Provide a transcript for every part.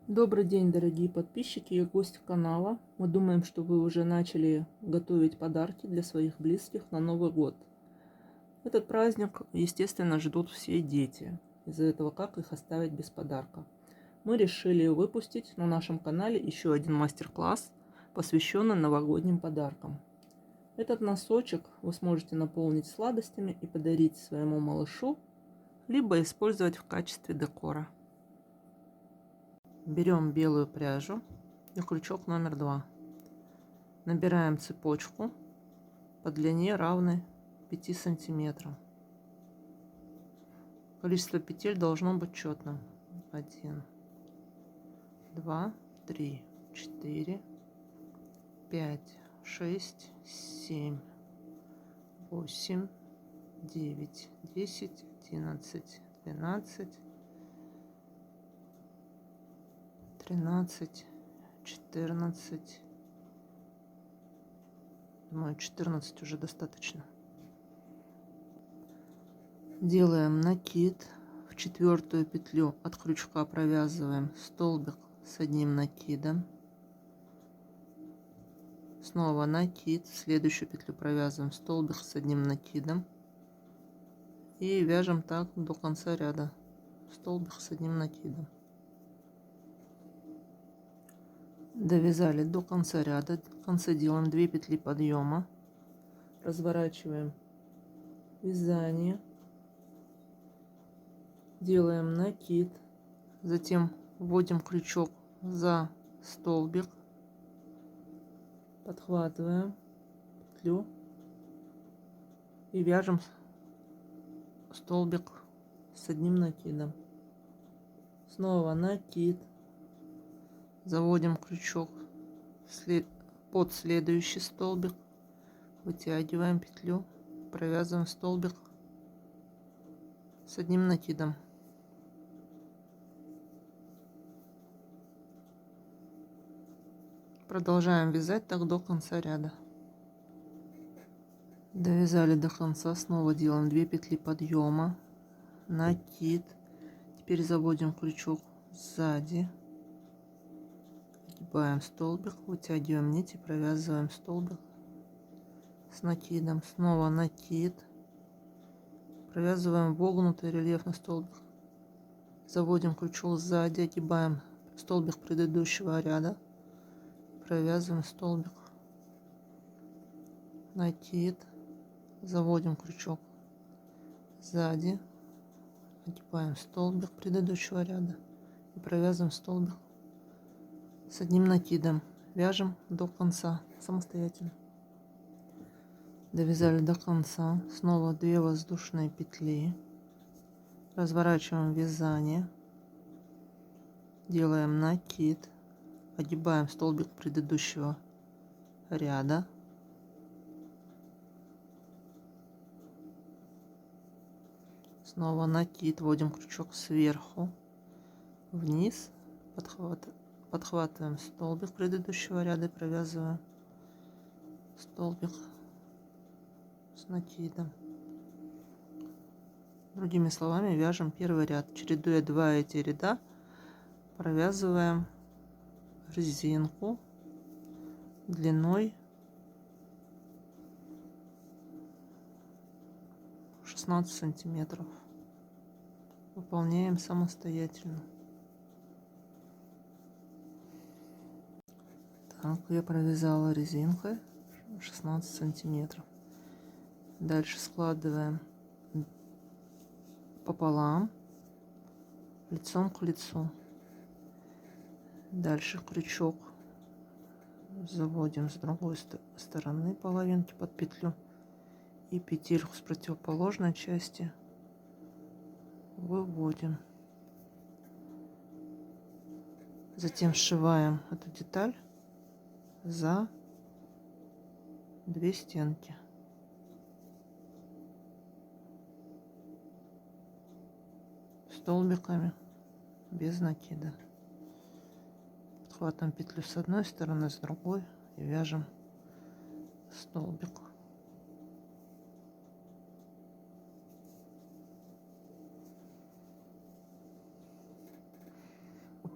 Добрый день, дорогие подписчики и гости канала. Мы думаем, что вы уже начали готовить подарки для своих близких на Новый год. Этот праздник, естественно, ждут все дети. Из-за этого как их оставить без подарка? Мы решили выпустить на нашем канале еще один мастер-класс, посвященный новогодним подаркам. Этот носочек вы сможете наполнить сладостями и подарить своему малышу, либо использовать в качестве декора. Берем белую пряжу и крючок номер 2. Набираем цепочку по длине равной 5 сантиметрам. Количество петель должно быть четным. 1, 2, 3, 4, 5, 6, 7, 8, 9, 10, 11, 12, 13, 14. Думаю, 14 уже достаточно. Делаем накид. В 4-ю петлю от крючка провязываем столбик с одним накидом. Снова накид. В следующую петлю провязываем столбик с одним накидом. И вяжем так до конца ряда. Столбик с одним накидом. Довязали до конца ряда. В конце делаем 2 петли подъема. Разворачиваем вязание. Делаем накид. Затем вводим крючок за столбик. Подхватываем петлю и вяжем столбик с одним накидом. Снова накид. Заводим крючок под следующий столбик, вытягиваем петлю, провязываем столбик с одним накидом. Продолжаем вязать так до конца ряда. Довязали до конца, снова делаем 2 петли подъема, накид. Теперь заводим крючок сзади. Огибаем столбик, вытягиваем нить и провязываем столбик с накидом. Снова накид. Провязываем вогнутый рельефный столбик. Заводим крючок сзади, огибаем столбик предыдущего ряда. Провязываем столбик. Накид. Заводим крючок сзади. Огибаем столбик предыдущего ряда. И провязываем столбик с одним накидом. Вяжем до конца самостоятельно. Довязали до конца. Снова 2 воздушные петли. Разворачиваем вязание. Делаем накид. Огибаем столбик предыдущего ряда. Снова накид. Вводим крючок сверху вниз. Подхватываем столбик предыдущего ряда и провязываем столбик с накидом. Другими словами, вяжем первый ряд. Чередуя 2 эти ряда, провязываем резинку длиной 16 сантиметров. Выполняем самостоятельно. Так, я провязала резинкой 16 сантиметров. Дальше складываем пополам, лицом к лицу. Дальше крючок заводим с другой стороны половинки под петлю и петельку с противоположной части выводим. Затем сшиваем эту деталь за 2 стенки. Столбиками без накида. Подхватываем петлю с одной стороны, с другой и вяжем столбик.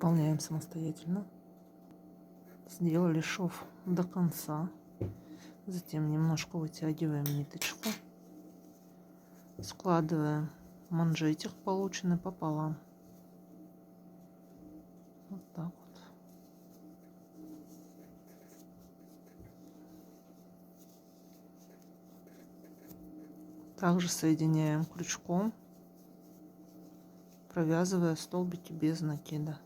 Выполняем самостоятельно. Сделали шов до конца. Затем немножко вытягиваем ниточку. Складываем манжетик, полученный, пополам. Вот так вот. Также соединяем крючком, провязывая столбики без накида.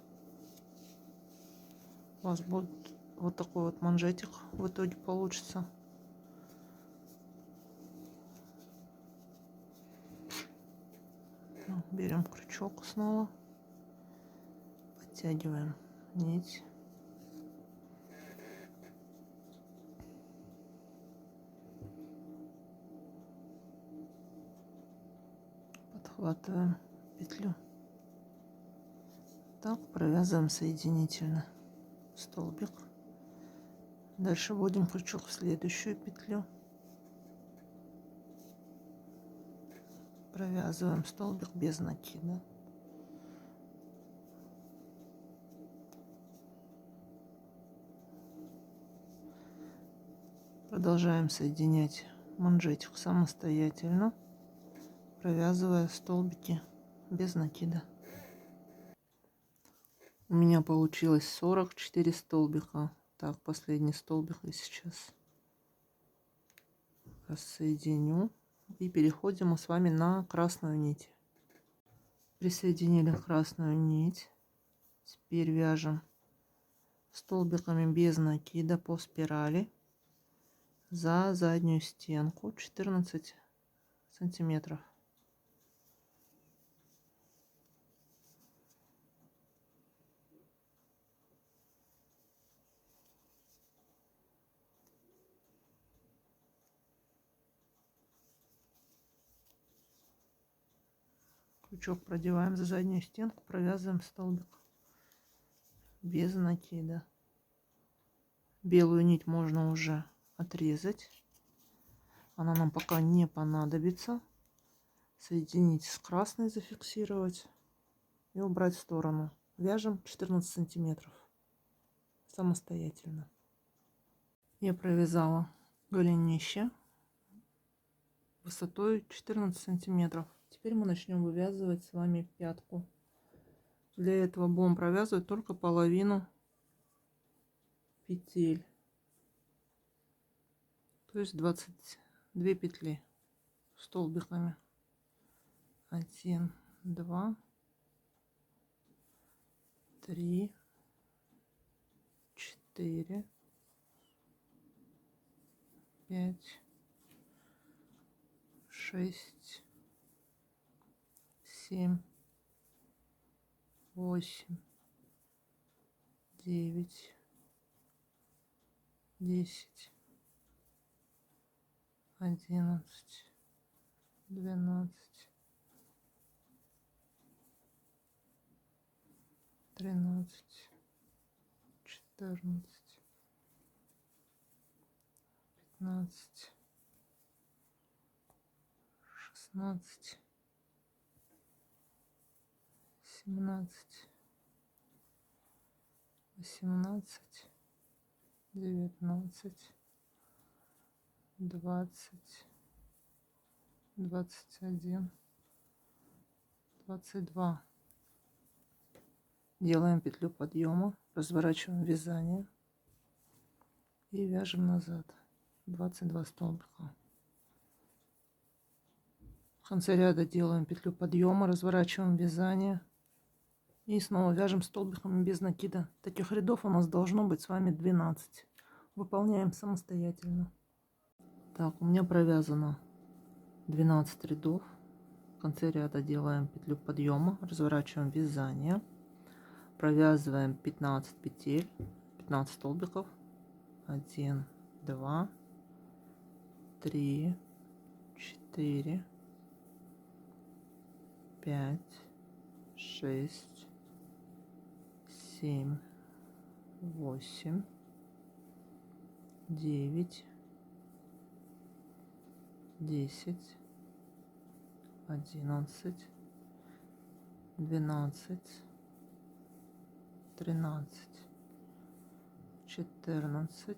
У вас будет вот такой вот манжетик в итоге получится. Берем крючок снова, подтягиваем нить. Подхватываем петлю. Так провязываем соединительно столбик. Дальше вводим крючок в следующую петлю. Провязываем столбик без накида. Продолжаем соединять манжетик самостоятельно, провязывая столбики без накида. У меня получилось 44 столбика. Так, последний столбик я сейчас рассоединю. И переходим мы с вами на красную нить. Присоединили красную нить. Теперь вяжем столбиками без накида по спирали за заднюю стенку 14 сантиметров. Крючок продеваем за заднюю стенку, провязываем столбик без накида. Белую нить можно уже отрезать, она нам пока не понадобится. Соединить с красной, зафиксировать и убрать в сторону. Вяжем 14 сантиметров самостоятельно. Я провязала голенище высотой 14 сантиметров. Теперь мы начнем вывязывать с вами пятку. Для этого будем провязывать только половину петель, то есть 22 петли столбиками. 1, 2, 3, 4, 5, 6, 7, 8, 9, 10, 11, 12, 13, 14, 15, 16, 17, 18, 19, 20, 21, 22. Делаем петлю подъема, разворачиваем вязание и вяжем назад 22 столбика. В конце ряда делаем петлю подъема, разворачиваем вязание и снова вяжем столбиками без накида. Таких рядов у нас должно быть с вами 12. Выполняем самостоятельно. Так, у меня провязано 12 рядов. В конце ряда делаем петлю подъема, разворачиваем вязание, провязываем 15 петель, 15 столбиков. 1, 2, 3, 4, 5, 6, 7, 8, 9, 10, 11, 12, 13, 14,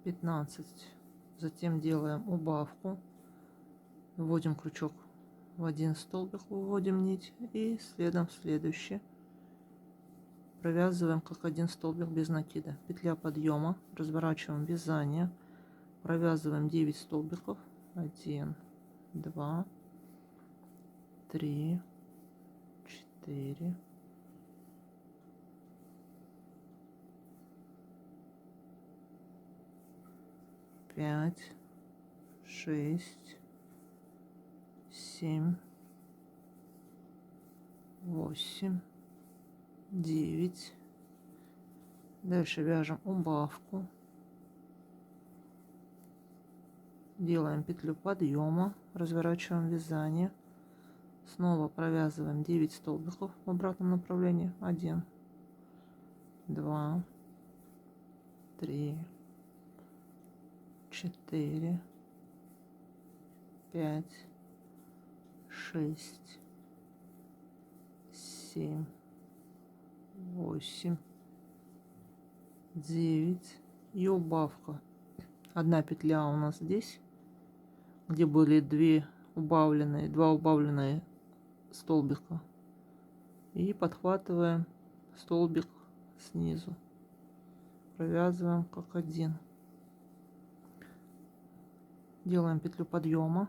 15. Затем делаем убавку, вводим крючок в один столбик, выводим нить и следом в следующий провязываем как один столбик без накида. Петля подъема, разворачиваем вязание, провязываем 9 столбиков. 1, 2, 3, 4, 5, 6, 7, 8, 9. Дальше вяжем убавку, делаем петлю подъема, разворачиваем вязание, снова провязываем 9 столбиков в обратном направлении. 1, 2, 3, 4, 5, 6, 7, 8, 9 и убавка. Одна петля у нас здесь, где были два убавленные столбика, и подхватываем столбик снизу, провязываем как один, делаем петлю подъема,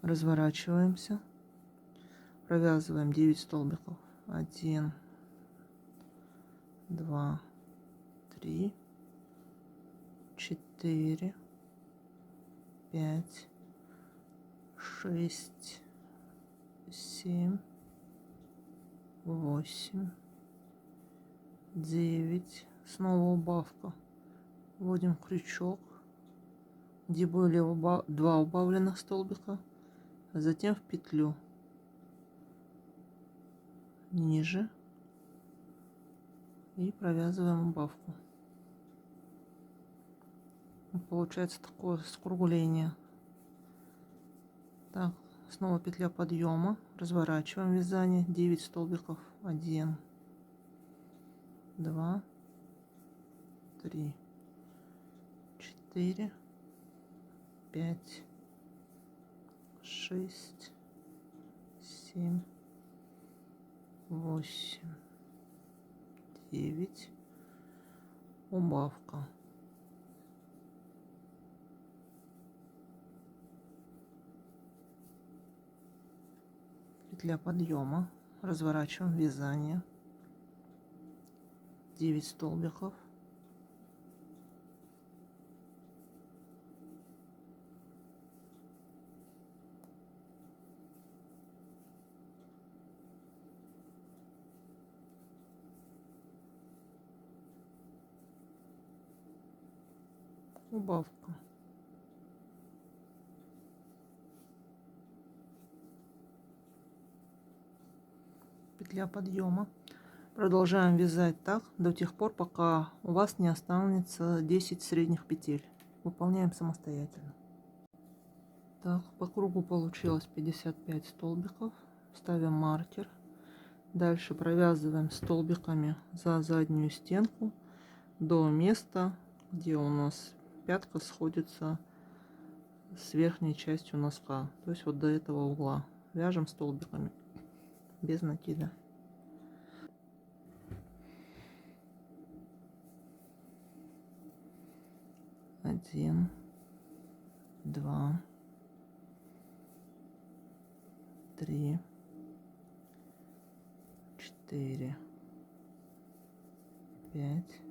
разворачиваемся, провязываем 9 столбиков. 1, 2, 3, 4, 5, 6, 7, 8, 9. Снова убавка. Вводим крючок, где были два убавленных столбика, а затем в петлю ниже и провязываем убавку. Получается такое скругление. Так, снова петля подъема, разворачиваем вязание, 9 столбиков. 1, 2, 3, 4, 5, 6, 7, 8, 9. Убавка. Петля подъема, разворачиваем вязание, 9 столбиков, убавка. Петля подъема. Продолжаем вязать так до тех пор, пока у вас не останется 10 средних петель. Выполняем самостоятельно. Так, по кругу получилось 55 столбиков. Ставим маркер. Дальше провязываем столбиками за заднюю стенку до места, где у нас пятка сходится с верхней частью носка. То есть вот до этого угла. Вяжем столбиками без накида. Один, 2, 3, 4, 5,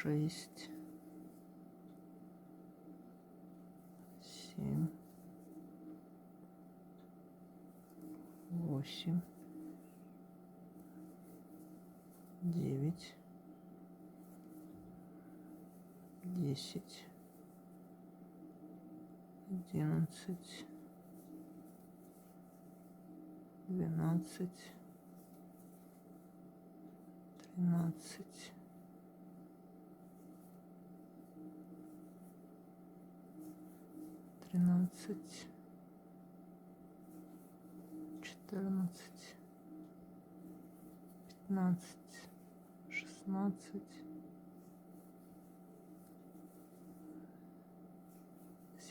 6, 7, 8, 9, 10, 11, 12, 13, 13, 14, 15, 16,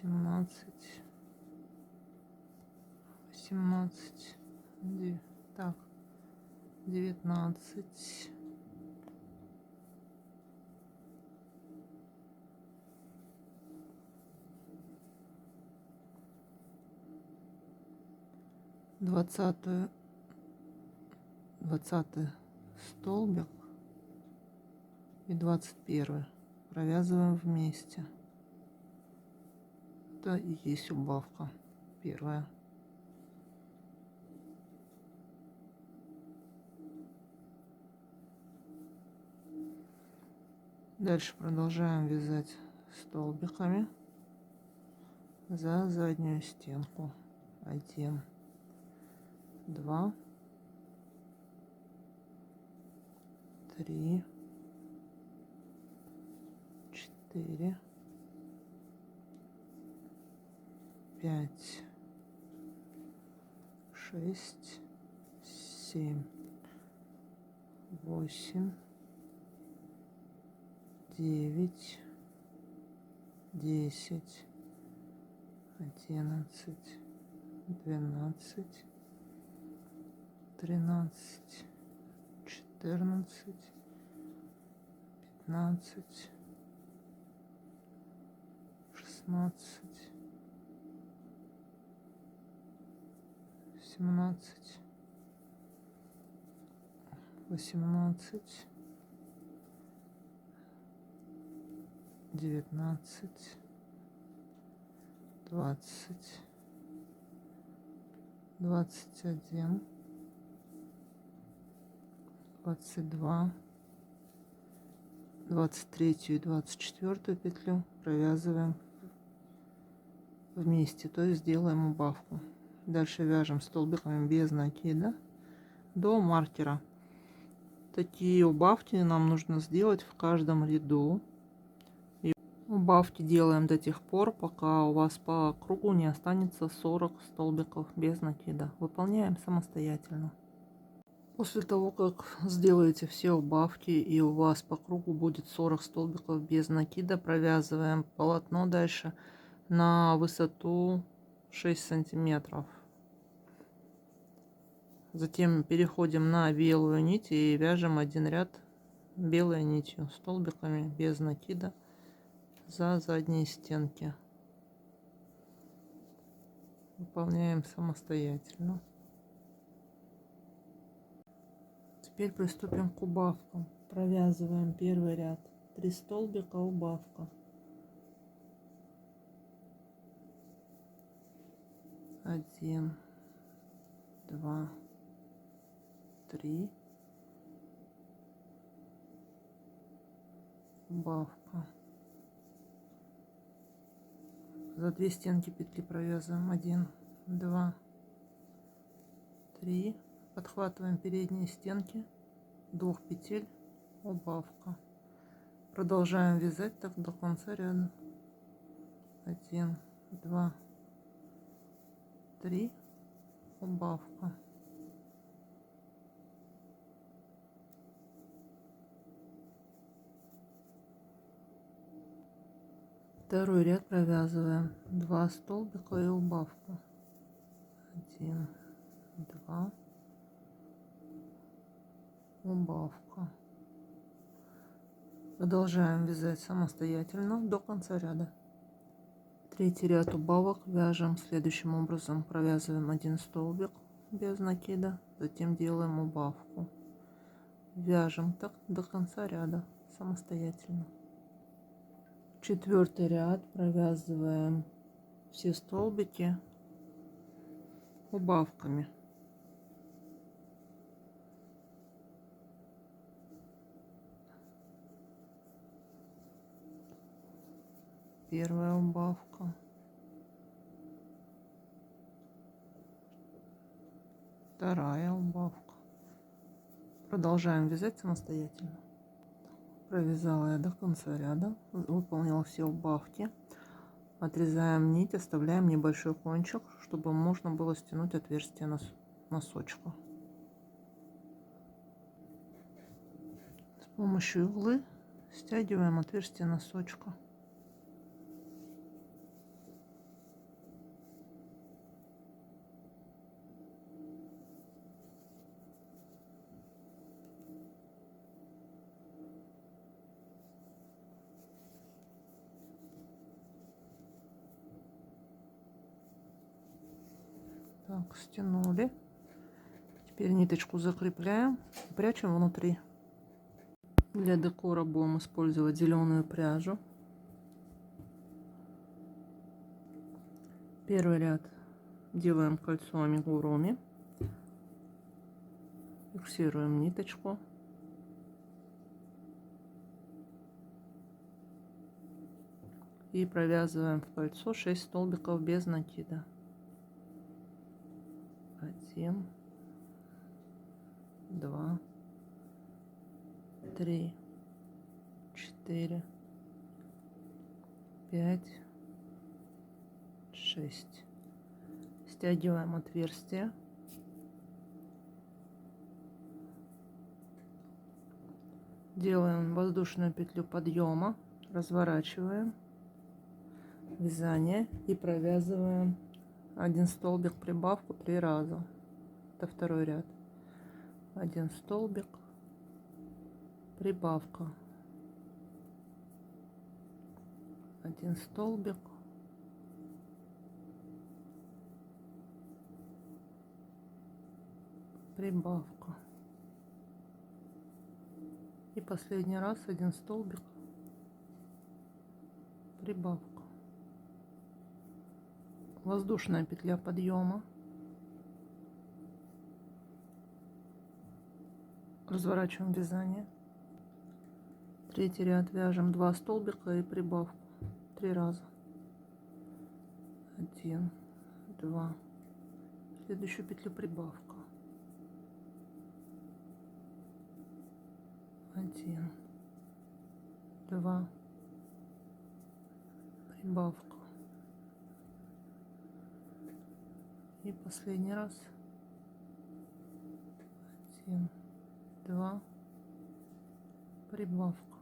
17, 18, так, 19, 20, 20 столбик и 21 провязываем вместе. Это и есть убавка первая. Дальше продолжаем вязать столбиками за заднюю стенку. 1, 2, 3, 4, 5, 6, 7, 8, 9, 10, 11, 12, 13, 14, 15, 16, 17, 18, 19, 20, 21, 22, 23 и 24 петлю провязываем вместе, то есть делаем убавку. Дальше вяжем столбиками без накида до маркера. Такие убавки нам нужно сделать в каждом ряду. И убавки делаем до тех пор, пока у вас по кругу не останется 40 столбиков без накида. Выполняем самостоятельно. После того, как сделаете все убавки и у вас по кругу будет 40 столбиков без накида, провязываем полотно дальше на высоту 6 сантиметров. Затем переходим на белую нить и вяжем один ряд белой нитью столбиками без накида за задние стенки. Выполняем самостоятельно. Теперь приступим к убавкам. Провязываем первый ряд 3 столбика, убавка. 1, 2, 3, убавка. За 2 стенки петли провязываем 1, 2, 3, подхватываем передние стенки 2 петель, убавка. Продолжаем вязать так до конца ряда. 1, 2, 3, убавка. Второй ряд провязываем 2 столбика и убавку. 1, 2, убавка. Продолжаем вязать самостоятельно до конца ряда. Третий ряд убавок вяжем следующим образом. Провязываем 1 столбик без накида, затем делаем убавку. Вяжем так до конца ряда самостоятельно. Четвертый ряд провязываем все столбики убавками. Первая убавка, вторая убавка. Продолжаем вязать самостоятельно. Провязала я до конца ряда, выполнила все убавки. Отрезаем нить, оставляем небольшой кончик, чтобы можно было стянуть отверстие носочка. помощью иглы стягиваем отверстие носочка. Так, стянули. Теперь ниточку закрепляем и прячем внутри. Для декора будем использовать зеленую пряжу. Первый ряд делаем кольцо амигуруми. Фиксируем ниточку. И провязываем в кольцо 6 столбиков без накида. 1, 2, 3, 4, 5, 6. Стягиваем отверстие. Делаем воздушную петлю подъема, разворачиваем вязание и провязываем 1 столбик прибавку 3 раза. Это второй ряд. 1 столбик, прибавка, 1 столбик, прибавка. И последний раз 1 столбик, прибавка. Воздушная петля подъема. Разворачиваем вязание. Третий ряд вяжем 2 столбика и прибавку 3 раза. 1, 2. Следующую петлю прибавка. 1, 2. Прибавка. И последний раз. 1, 2. Прибавка.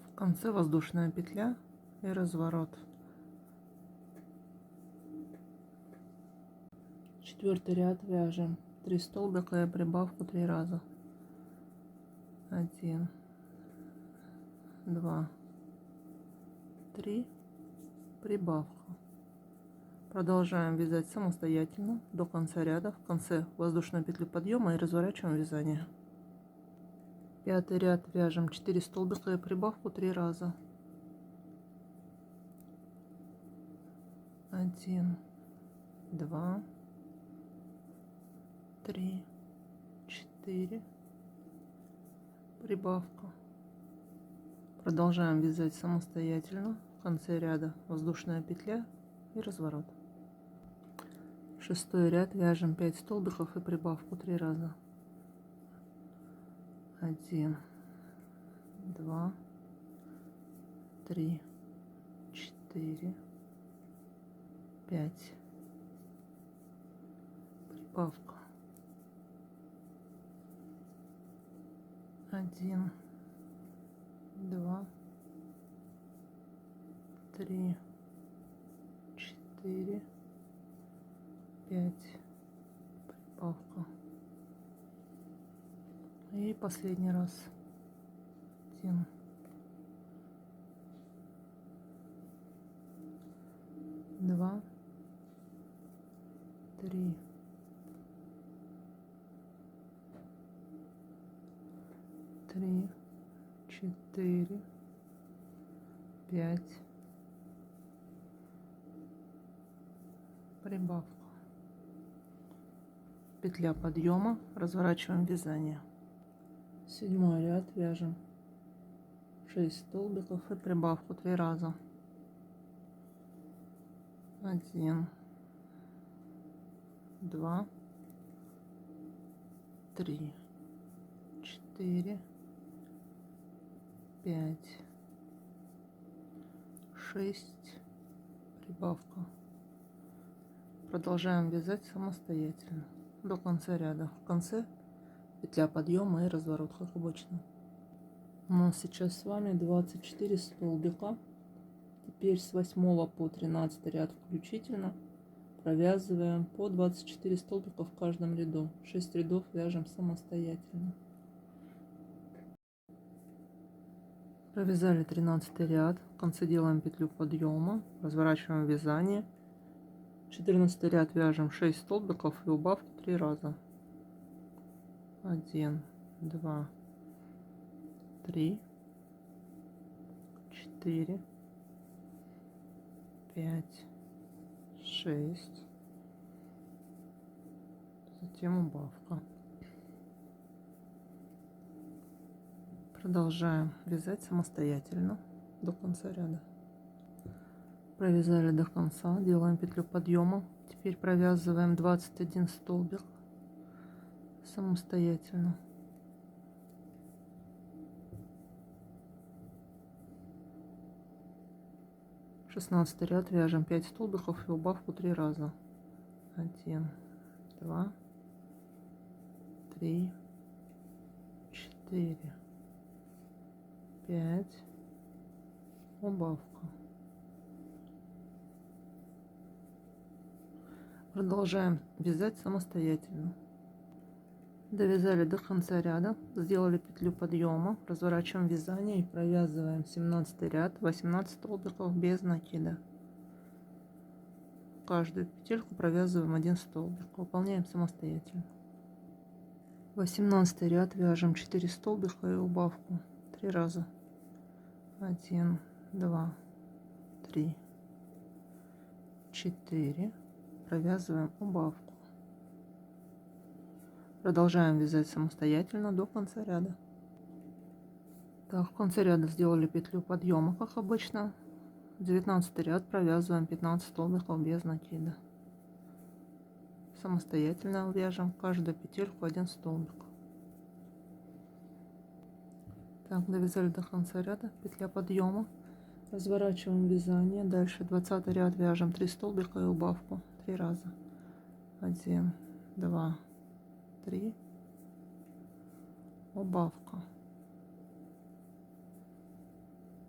В конце воздушная петля и разворот. Четвертый ряд вяжем 3 столбика и прибавку 3 раза. 1, 2, 3. Прибавка. Продолжаем вязать самостоятельно до конца ряда. В конце воздушную петлю подъема и разворачиваем вязание. Пятый ряд вяжем 4 столбика и прибавку 3 раза. 1, 2, 3, 4. Прибавка. Продолжаем вязать самостоятельно. В конце ряда воздушная петля и разворот. Шестой ряд вяжем 5 столбиков и прибавку 3 раза. 1, 2, 3, 4, 5. Прибавка. 1, 2, 3, 4, 5. Прибавка. И последний раз. 1, 2, 3, 3, 4, 5. Прибавка. Петля подъема, разворачиваем вязание. Седьмой ряд вяжем 6 столбиков и прибавку 3 раза. 1, 2, 3, 4, 5, 6. Прибавка. Продолжаем вязать самостоятельно. до конца ряда. В конце петля подъема и разворот, как обычно. У нас сейчас с вами 24 столбика. Теперь с 8 по 13 ряд включительно провязываем по 24 столбика в каждом ряду. 6 рядов вяжем самостоятельно. Провязали 13 ряд. В конце делаем петлю подъема, разворачиваем вязание. 14 ряд вяжем 6 столбиков и убавку 3 раза. 1, 2, 3, 4, 5, 6, затем убавка. Продолжаем вязать самостоятельно до конца ряда. Провязали до конца, делаем петлю подъема. Теперь провязываем 21 столбик самостоятельно. В 16 ряд вяжем 5 столбиков и убавку 3 раза. 1, 2, 3, 4, 5, убавка. Продолжаем вязать самостоятельно. Довязали до конца ряда, сделали петлю подъема, разворачиваем вязание и провязываем 17 ряд, 18 столбиков без накида. Каждую петельку провязываем 1 столбик, выполняем самостоятельно. 18 ряд вяжем 4 столбика и убавку 3 раза. 1, 2, 3, 4, провязываем убавку. Продолжаем вязать самостоятельно до конца ряда. Так, в конце ряда сделали петлю подъема, как обычно. 19 ряд провязываем 15 столбиков без накида. Самостоятельно вяжем каждую петельку 1 столбик. Так, довязали до конца ряда, петля подъема, разворачиваем вязание. Дальше 20 ряд вяжем 3 столбика и убавку 3 раза. 1, 2, 3, убавка.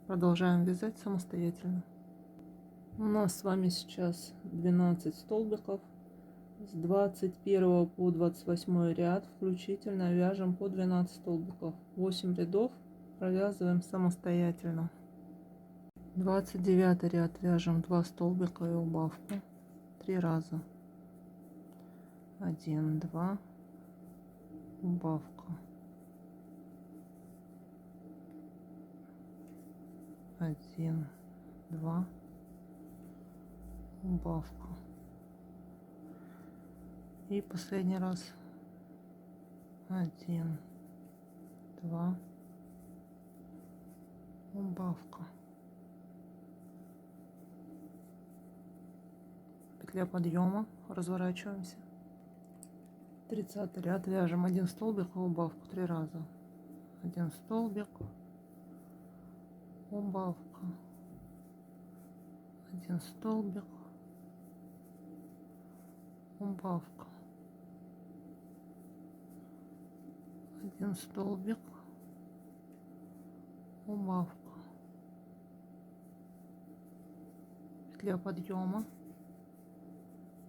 Продолжаем вязать самостоятельно. У нас с вами сейчас 12 столбиков. С 21 по 28 ряд включительно вяжем по 12 столбиков. 8 рядов провязываем самостоятельно. 29 ряд вяжем 2 столбика и убавку 3 раза. 1, 2, убавка. 1, 2, убавка. И последний раз. 1, 2, убавка. Петля подъема, разворачиваемся. 30 ряд вяжем 1 столбик и убавку 3 раза. 1 столбик, убавка. 1 столбик, убавка. 1 столбик, убавка. Петля подъема.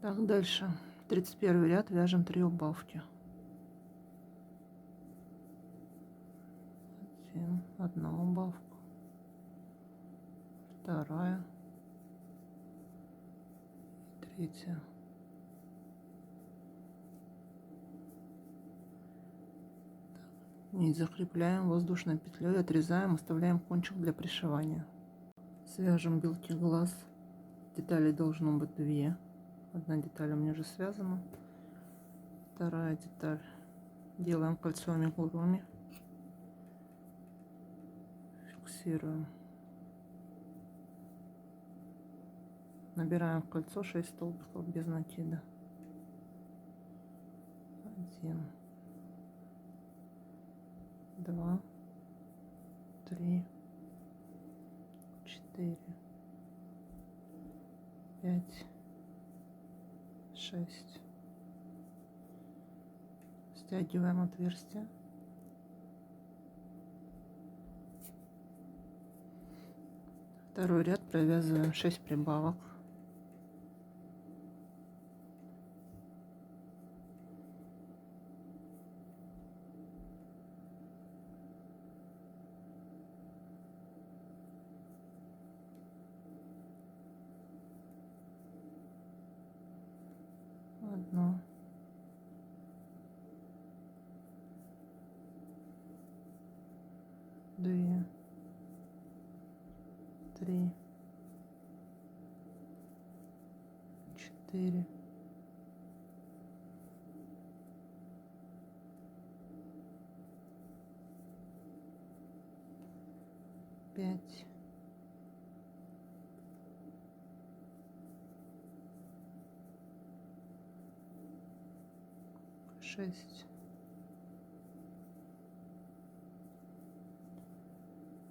Так, дальше 31 ряд вяжем 3 убавки. 1 убавка, 2, 3. Нить закрепляем воздушной петлей, отрезаем, оставляем кончик для пришивания. Свяжем белки глаз. Деталей должно быть 2. Одна деталь у меня уже связана. Вторая деталь. Делаем кольцо амигуруми. Фиксируем. Набираем в кольцо 6 столбиков без накида. 1, 2, 3, 4, 5, 6, Стягиваем отверстие. Второй ряд провязываем 6 прибавок. Одно, две, три, четыре, пять, шесть.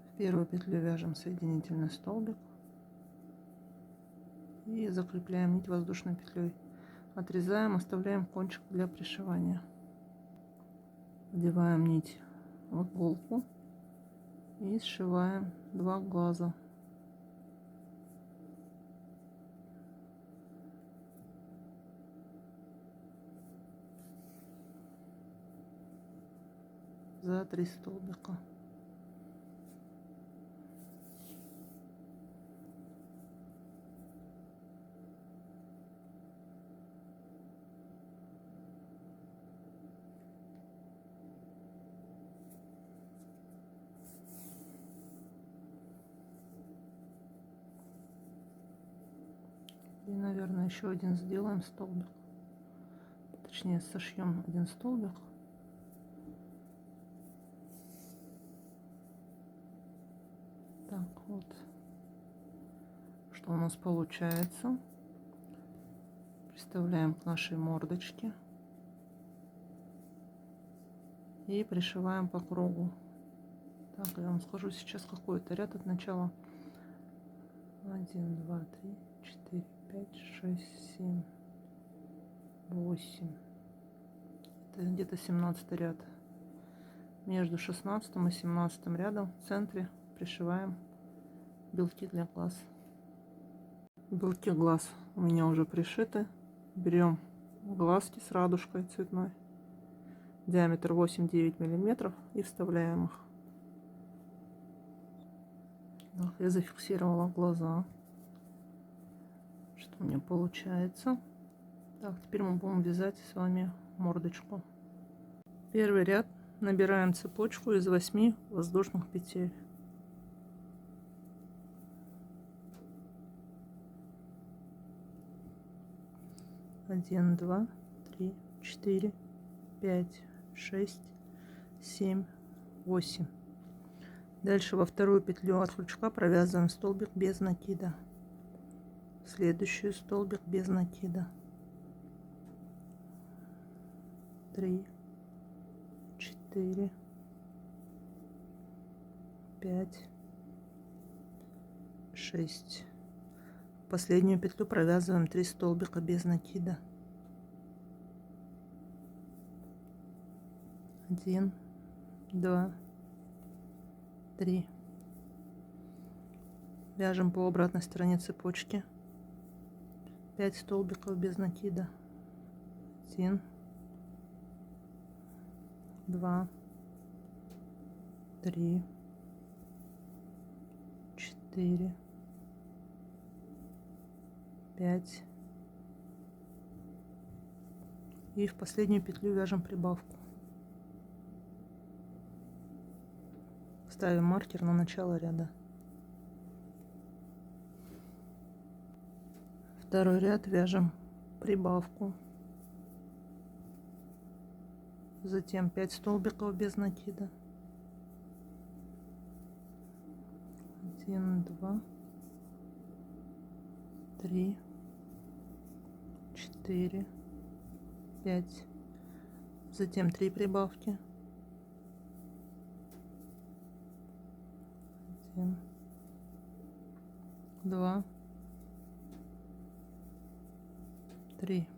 В первую петлю вяжем соединительный столбик и закрепляем нить воздушной петлей. Отрезаем, оставляем кончик для пришивания. Одеваем нить в иголку и сшиваем 2 глаза. За 3 столбика. И, наверное, еще один сделаем столбик. Точнее, сошьем один столбик. Так, вот что у нас получается. Приставляем к нашей мордочке и пришиваем по кругу. Так, я вам скажу сейчас какой-то ряд от начала. 1, 2, 3, 4, 5, 6, 7, 8. Это где-то 17 ряд. Между 16 и 17 рядом в центре пришиваем белки для глаз. Белки глаз у меня уже пришиты. Берем глазки с радужкой цветной, диаметр 8-9 миллиметров, и вставляем их. Так, я зафиксировала глаза. Что у меня получается? Так, теперь мы будем вязать с вами мордочку. Первый ряд набираем цепочку из 8 воздушных петель. 1, 2, 3, 4, 5, 6, 7, 8. Дальше во вторую петлю от крючка провязываем столбик без накида. В следующую столбик без накида. 3, 4, 5, 6. В последнюю петлю провязываем 3 столбика без накида. 1, 2, 3. Вяжем по обратной стороне цепочки 5 столбиков без накида. 1, 2, 3, 4, 5. И в последнюю петлю вяжем прибавку. Ставим маркер на начало ряда. Второй ряд вяжем прибавку. Затем 5 столбиков без накида. 1, 2, 3, 4, 5. Затем 3 прибавки. 1, 2, 3.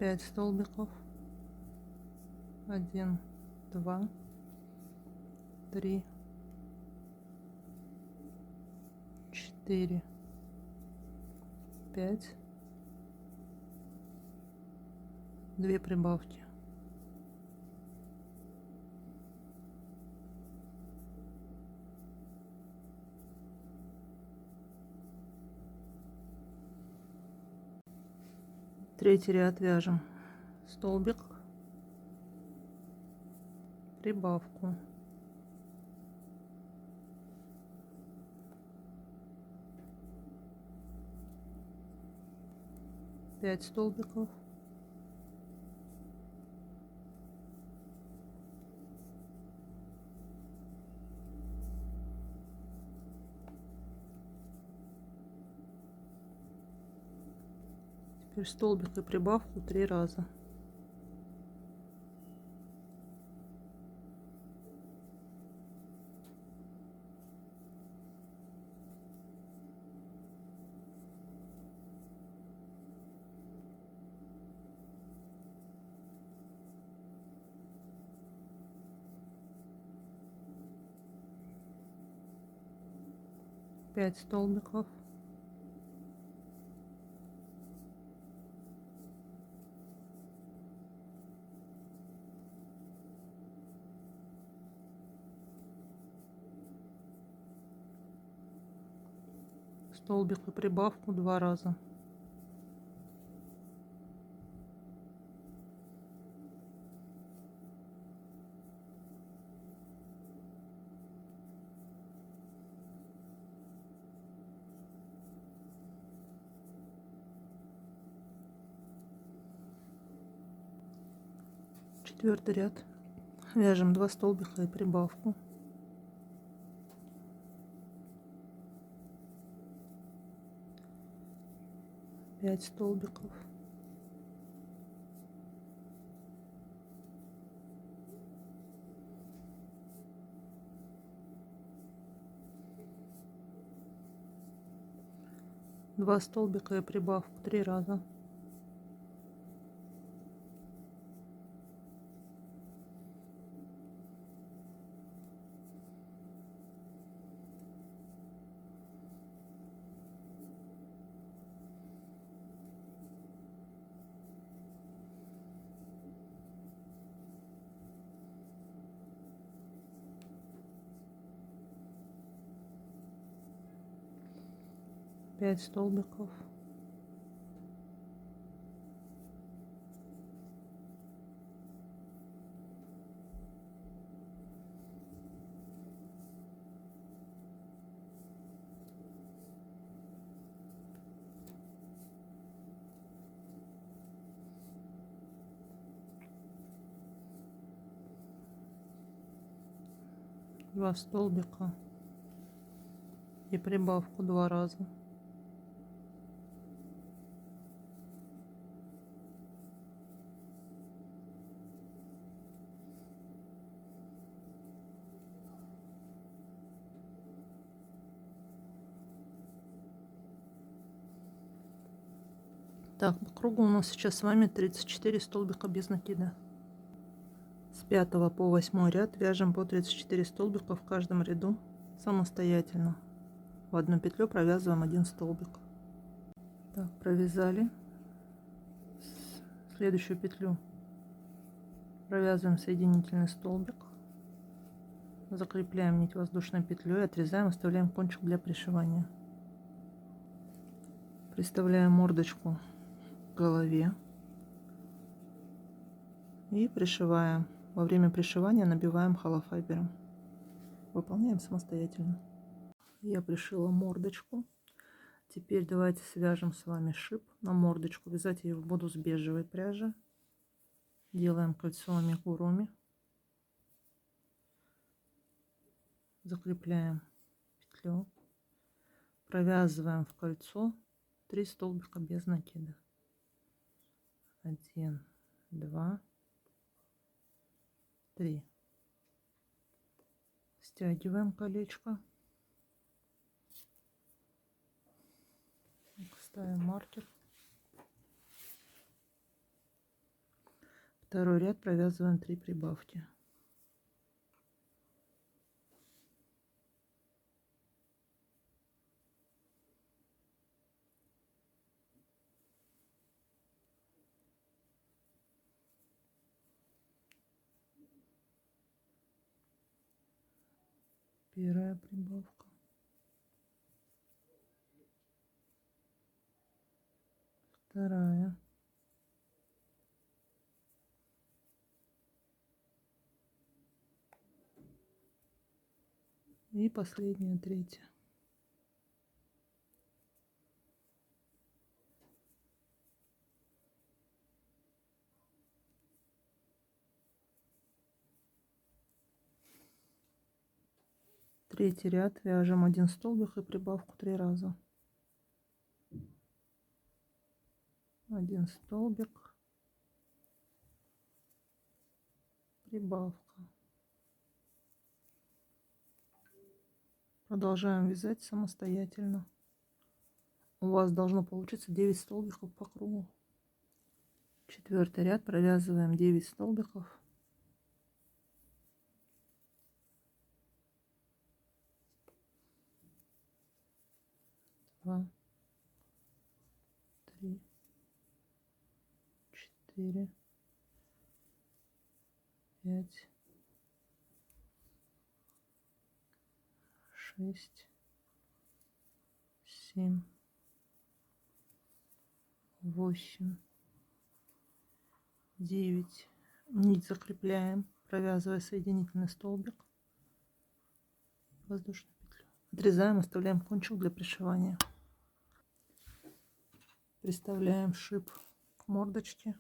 5 столбиков, 1, 2, 3, 4, 5, 2 прибавки. Третий ряд вяжем столбик, прибавку, пять столбиков, теперь столбик и прибавку 3 раза. Пять столбиков, столбик и прибавку 2 раза. Четвертый ряд вяжем 2 столбика и прибавку, пять столбиков, два столбика и прибавку 3 раза. Пять столбиков, два столбика и прибавку 2 раза. Так, по кругу у нас сейчас с вами 34 столбика без накида. С 5 по 8 ряд вяжем по 34 столбика в каждом ряду самостоятельно. В одну петлю провязываем 1 столбик. Так, провязали. Следующую петлю провязываем соединительный столбик, закрепляем нить воздушной петлей, отрезаем, оставляем кончик для пришивания. Приставляем мордочку к голове и пришиваем. Во время пришивания набиваем холофайбером. Выполняем самостоятельно. Я пришила мордочку. Теперь давайте свяжем с вами шип на мордочку. Вязать я его буду с бежевой пряжи. Делаем кольцо амигуруми. Закрепляем петлю. Провязываем в кольцо 3 столбика без накида. 1, 2, 3. Стягиваем колечко. Ставим маркер. Второй ряд провязываем 3 прибавки. Первая прибавка. Вторая. И последняя, третья. Третий ряд вяжем 1 столбик и прибавку 3 раза. 1 столбик, прибавка. Продолжаем вязать самостоятельно. У вас должно получиться 9 столбиков по кругу. Четвертый ряд провязываем 9 столбиков. 2, 3, 4, 5, 6, 7, 8, 9. Нить закрепляем, провязывая соединительный столбик, воздушную петлю. Отрезаем, оставляем кончик для пришивания. Приставляем шип к мордочке.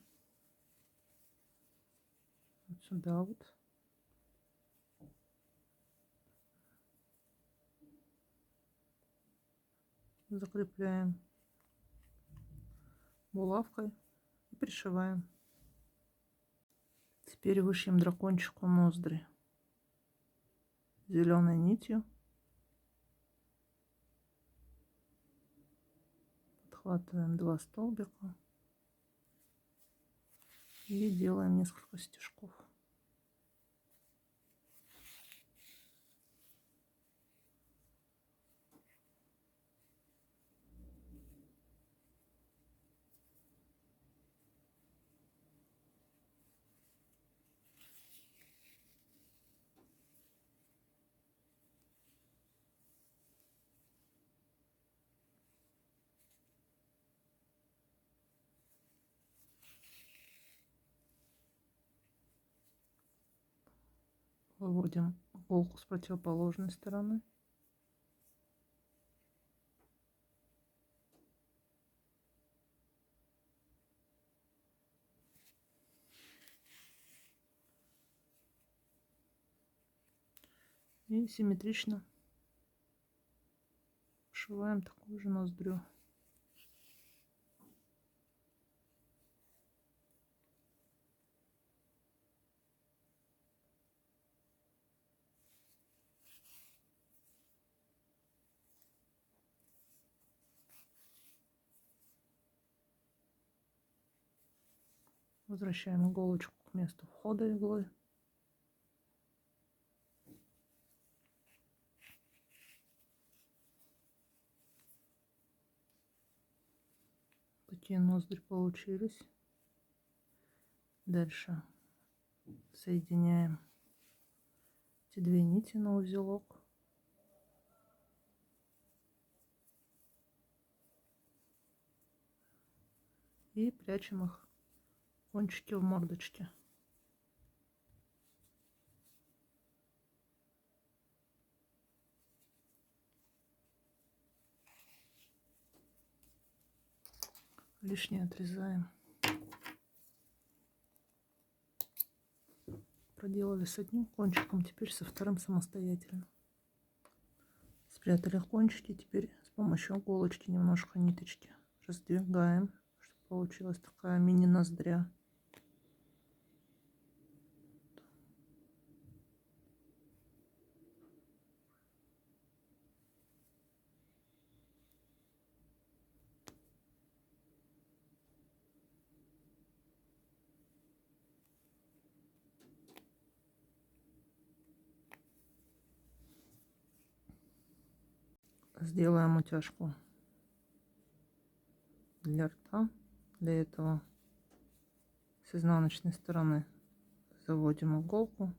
Вот сюда вот. Закрепляем булавкой и пришиваем. Теперь вышьем дракончику ноздри зеленой нитью. Подхватываем 2 столбика и делаем несколько стежков. Выводим иголку с противоположной стороны. И симметрично вшиваем такую же ноздрю. Возвращаем иголочку к месту входа иглы. Такие ноздри получились. Дальше соединяем эти 2 нити на узелок. И прячем их кончики в мордочке. Лишнее отрезаем. Проделали с одним кончиком, теперь со вторым самостоятельно. Спрятали кончики, теперь с помощью иголочки немножко ниточки раздвигаем, чтобы получилась такая мини-ноздря. Сделаем утяжку для рта. Для этого с изнаночной стороны заводим иголку.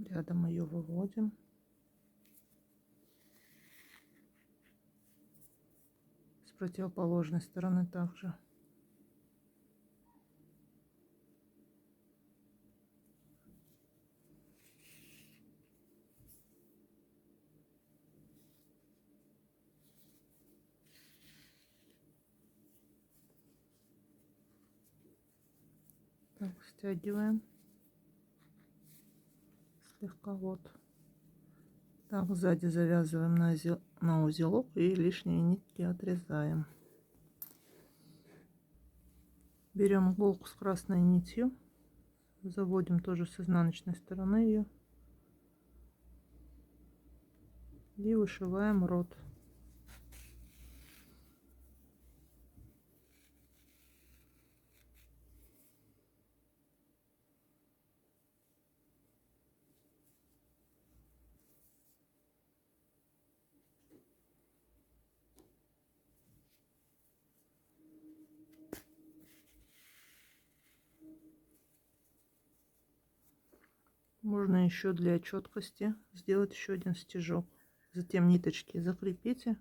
Рядом ее выводим. С противоположной стороны также. Так, стягиваем слегка, вот. Так, сзади завязываем на узелок и лишние нитки отрезаем. Берем иголку с красной нитью, заводим тоже с изнаночной стороны ее и вышиваем рот. Можно еще для четкости сделать еще один стежок. Затем ниточки закрепите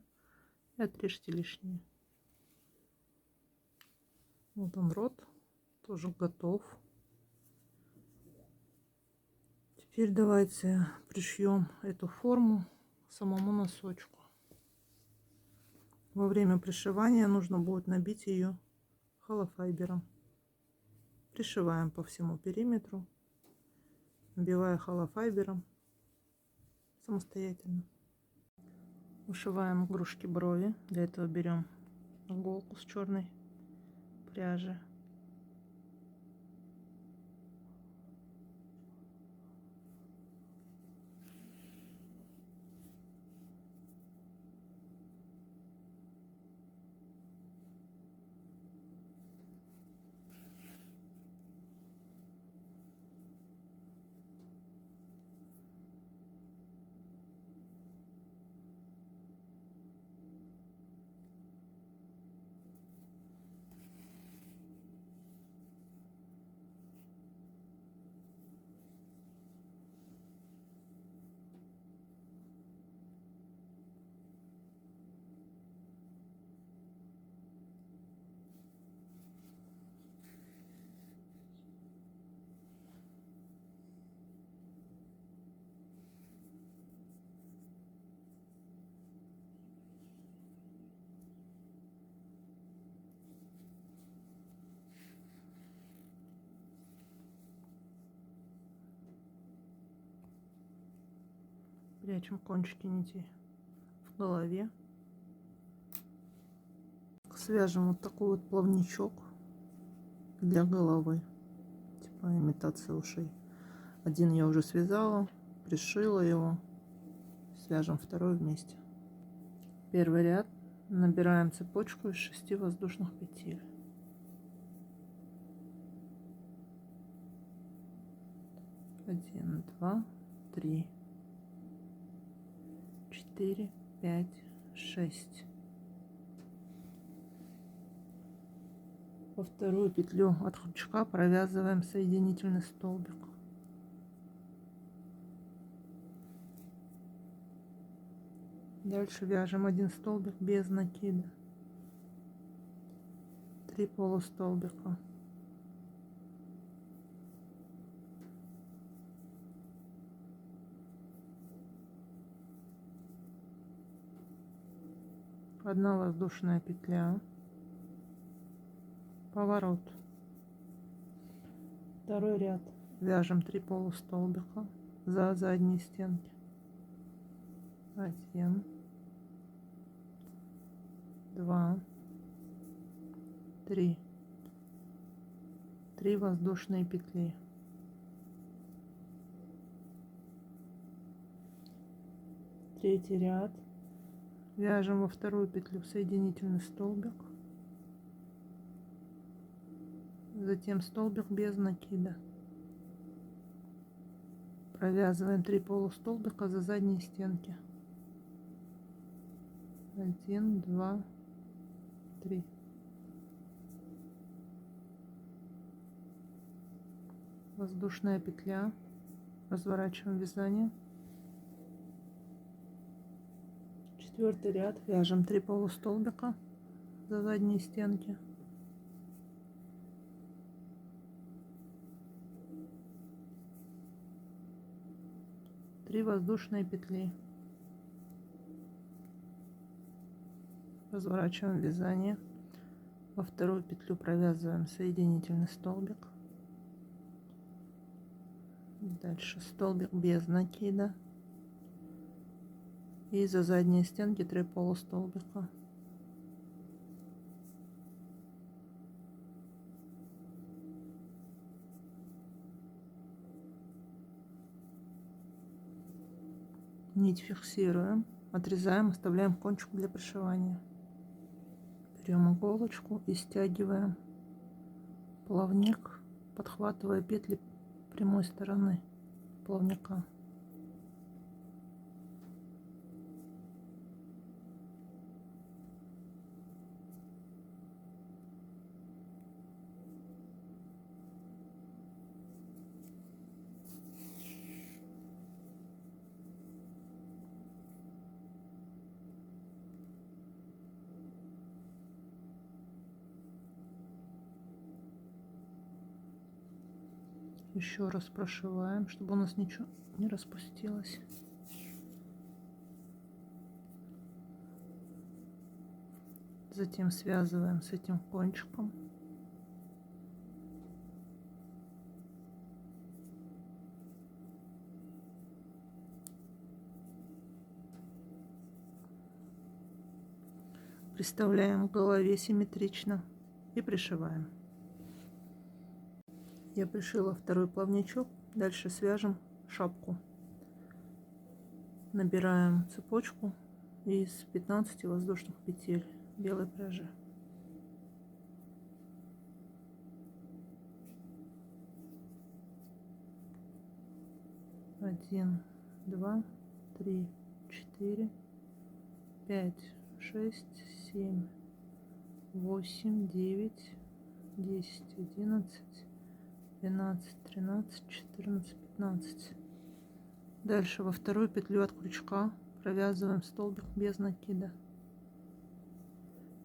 и отрежьте лишние. Вот он, рот тоже готов. Теперь давайте пришьем эту форму самому носочку. Во время пришивания нужно будет набить ее холофайбером. Пришиваем по всему периметру, набивая холофайбером самостоятельно. Вышиваем игрушки брови. Для этого берем иголку с черной пряжи. Прячем кончики нитей в голове. Свяжем вот такой вот плавничок для головы, типа имитация ушей. Один я уже связала, пришила его. Свяжем второй вместе. Первый ряд набираем цепочку из 6 воздушных петель. 1, 2, 3, 4, 5, 6. Во вторую петлю от крючка провязываем соединительный столбик. Дальше вяжем один столбик без накида. 3 полустолбика. Одна воздушная петля, поворот. Второй ряд вяжем 3 полустолбика за задние стенки. 1, 2, 3. 3 воздушные петли. Третий ряд Вяжем во вторую петлю соединительный столбик, затем столбик без накида. Провязываем 3 полустолбика за задние стенки. 1, 2, 3. Воздушная петля, разворачиваем вязание. Четвертый ряд, вяжем 3 полустолбика за задние стенки. Три воздушные петли. Разворачиваем вязание. Во вторую петлю провязываем соединительный столбик. Дальше столбик без накида. И за задние стенки 3 полустолбика. Нить фиксируем, отрезаем, оставляем кончик для пришивания. Берем иголочку и стягиваем плавник, подхватывая петли прямой стороны плавника. Еще раз прошиваем, чтобы у нас ничего не распустилось. Затем связываем с этим кончиком. Приставляем к голове симметрично и пришиваем. Я пришила второй плавничок. Дальше свяжем шапку. Набираем цепочку из 15 воздушных петель белой пряжи. Один, два, три, 4, 5, 6, 7, 8, 9, 10, 11, 12, 13, 14, 15. Дальше во вторую петлю от крючка провязываем столбик без накида.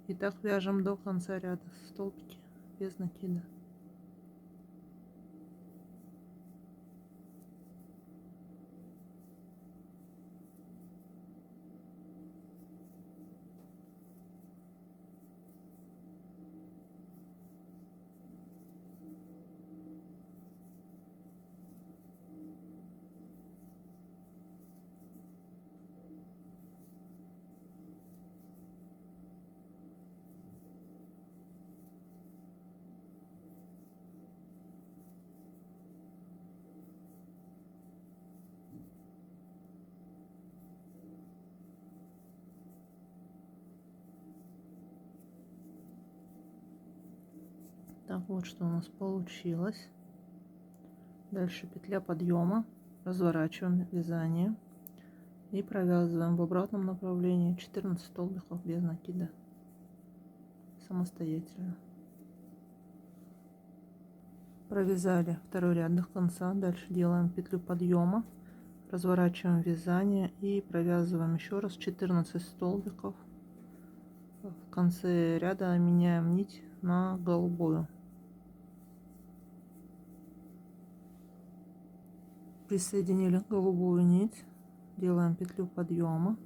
И так вяжем до конца ряда столбики без накида. Так, вот что у нас получилось. Дальше петля подъема, разворачиваем вязание и провязываем в обратном направлении 14 столбиков без накида самостоятельно. Провязали второй ряд до конца. Дальше делаем петлю подъема, разворачиваем вязание и провязываем еще раз 14 столбиков. В конце ряда меняем нить на голубую. Присоединили голубую нить, делаем петлю подъема.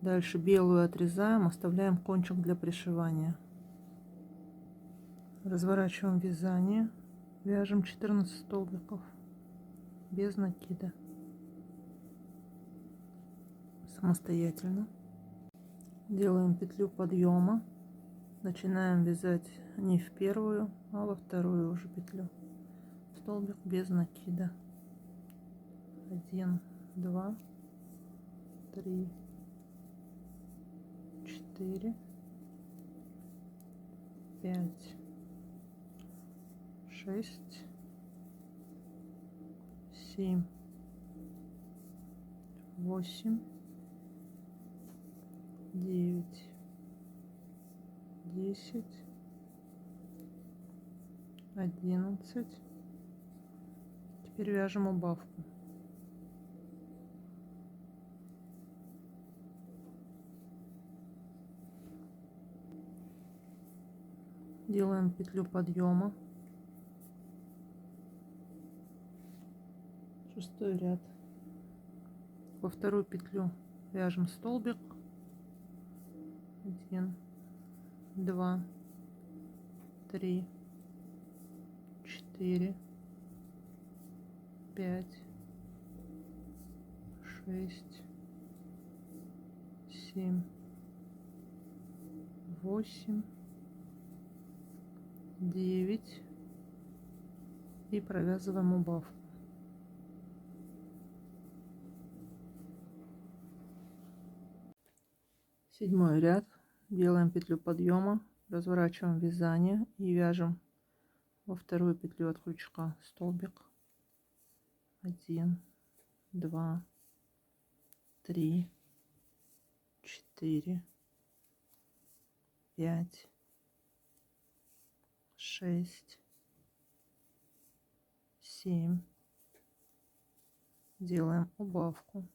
Дальше белую отрезаем, оставляем кончик для пришивания. Разворачиваем вязание, вяжем 14 столбиков без накида самостоятельно. Делаем петлю подъема, начинаем вязать не в первую, а во вторую уже петлю. Столбик без накида. 1, 2, 3, 4, 5, 6, 7, 8, 9, 10, 11. Теперь вяжем убавку. Делаем петлю подъема. 6-й ряд. Во вторую петлю вяжем столбик. 1, 2, 3, 4, 5, 6, 7, 8, 9 и провязываем убавку. Седьмой ряд. Делаем петлю подъема, разворачиваем вязание и вяжем во вторую петлю от крючка столбик. 1, 2, 3, 4, 5, 6, 7. Делаем убавку.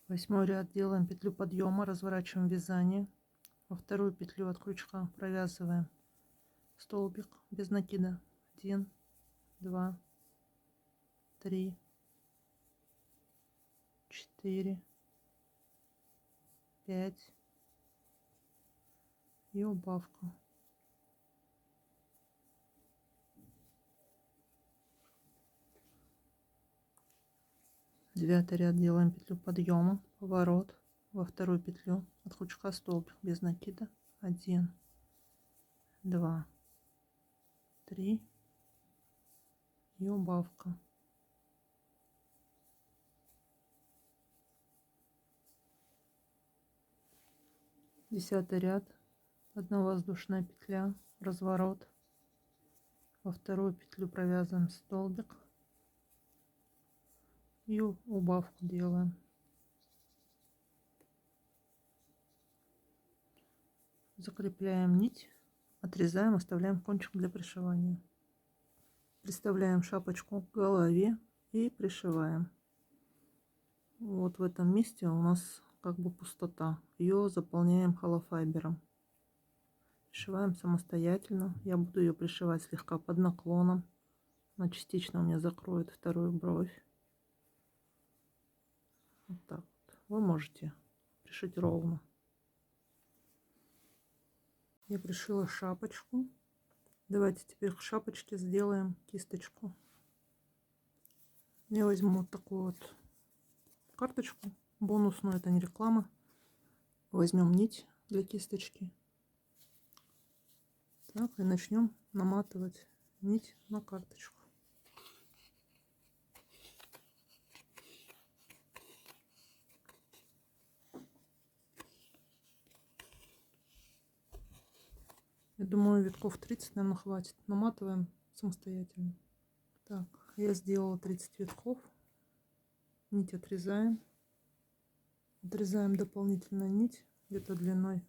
Восьмой ряд. Делаем петлю подъема, разворачиваем вязание. Во вторую петлю от крючка провязываем столбик без накида. 1, 2, 3, 4, 5 и убавка. Девятый ряд. Делаем петлю подъема, поворот, во вторую петлю от крючка столбик без накида. 1, 2, 3 и убавка. Десятый ряд. 1 воздушная петля, разворот, во вторую петлю провязываем столбик и убавку делаем. Закрепляем нить, отрезаем, оставляем кончик для пришивания. Приставляем шапочку к голове и пришиваем. Вот в этом месте у нас как бы пустота. Ее заполняем холофайбером. Пришиваем самостоятельно. Я буду ее пришивать слегка под наклоном. Она частично у меня закроет вторую бровь. Вот так вот. Вы можете пришить ровно. Я пришила шапочку. Давайте теперь к шапочке сделаем кисточку. Я возьму вот такую вот карточку бонусную, это не реклама. Возьмем нить для кисточки. Так, и начнем наматывать нить на карточку. Я думаю, витков 30, наверное, хватит. Наматываем самостоятельно. Так, я сделала 30 витков. Нить отрезаем. Отрезаем дополнительно нить, где-то длиной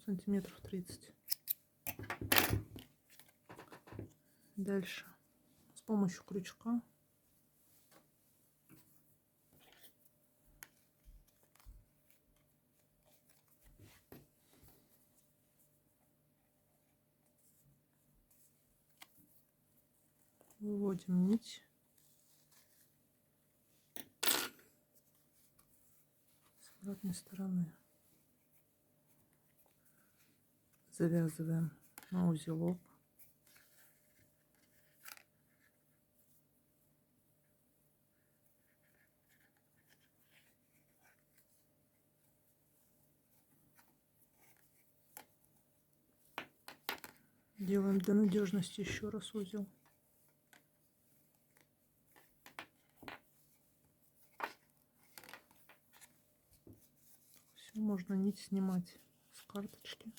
сантиметров 30. Дальше с помощью крючка выводим нить. С обратной стороны. Завязываем на узелок. Делаем для надежности еще раз узел. Можно нить снимать с карточки.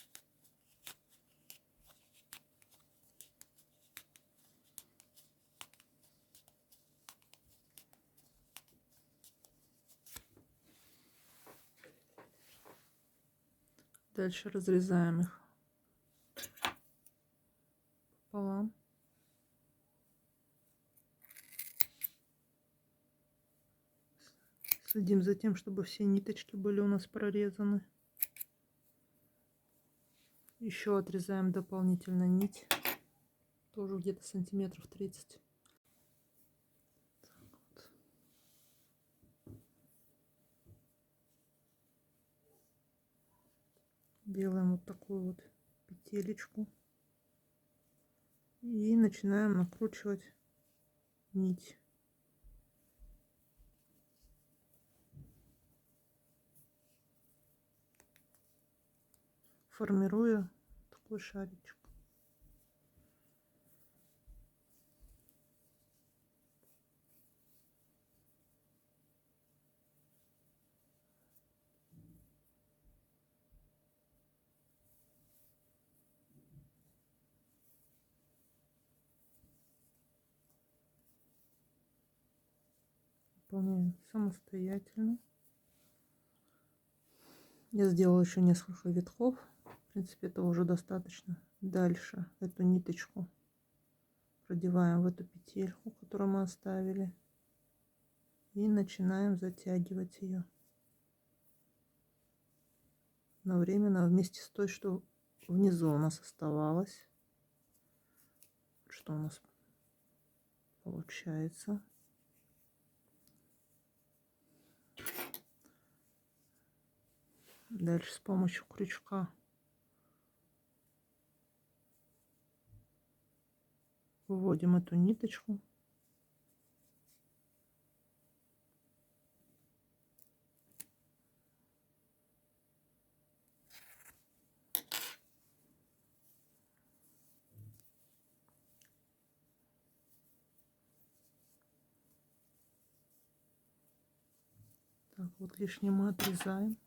Дальше разрезаем их пополам. Следим за тем, чтобы все ниточки были у нас прорезаны. Еще отрезаем дополнительно нить. Тоже где-то сантиметров 30. Вот. Делаем вот такую вот петелечку. И начинаем накручивать нить. Формируя такой шаричек. Выполняем самостоятельно. Я сделала еще несколько витков. В принципе, это уже достаточно. Дальше эту ниточку продеваем в эту петельку, которую мы оставили. И начинаем затягивать ее. Одновременно вместе с той, что внизу у нас оставалось. Что у нас получается. Дальше с помощью крючка выводим эту ниточку. Так, вот лишнее мы отрезаем.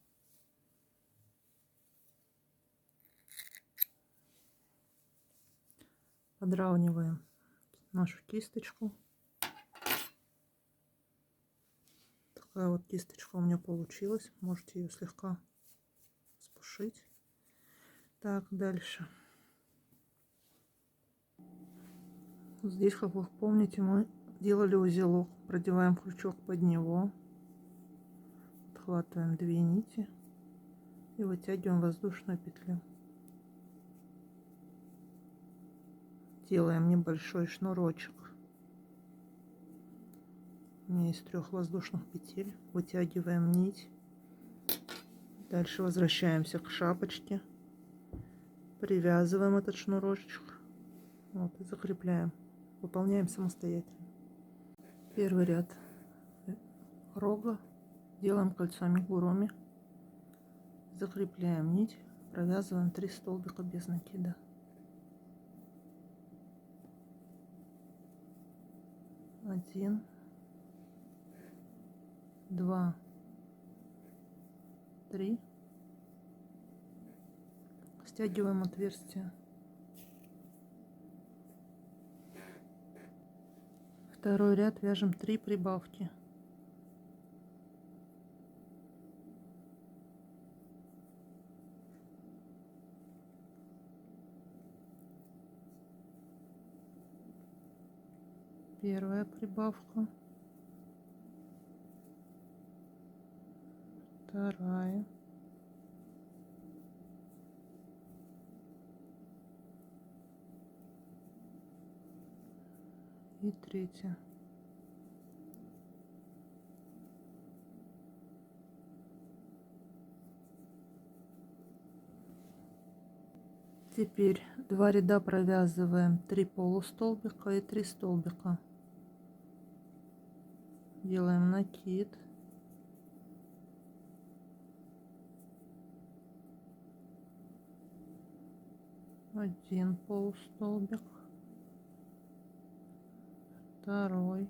Подравниваем нашу кисточку. Такая вот кисточка у меня получилась. Можете ее слегка спушить. Так, дальше. Здесь, как вы помните, мы делали узелок. Продеваем крючок под него. Отхватываем 2 нити и вытягиваем воздушную петлю. Делаем небольшой шнурочек. У меня есть 3 воздушных петель. Вытягиваем нить. Дальше возвращаемся к шапочке. Привязываем этот шнурочек. Вот, и закрепляем. Выполняем самостоятельно. Первый ряд рога делаем кольцо амигуруми. Закрепляем нить. Провязываем 3 столбика без накида. 1, 2, 3. Стягиваем отверстие. Второй ряд вяжем 3 прибавки. Первая прибавка, вторая, и третья. Теперь 2 ряда провязываем 3 полустолбика и 3 столбика. Делаем накид. Один полустолбик, второй,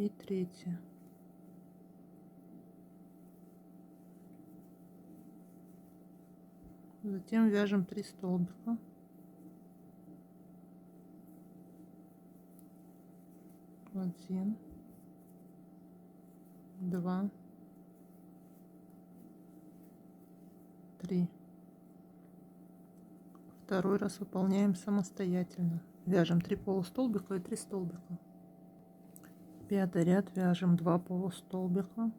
и третья. Затем вяжем 3 столбика. 1, 2, 3. Второй раз выполняем самостоятельно. Вяжем 3 полустолбика и 3 столбика. Пятый ряд вяжем 2 полустолбика.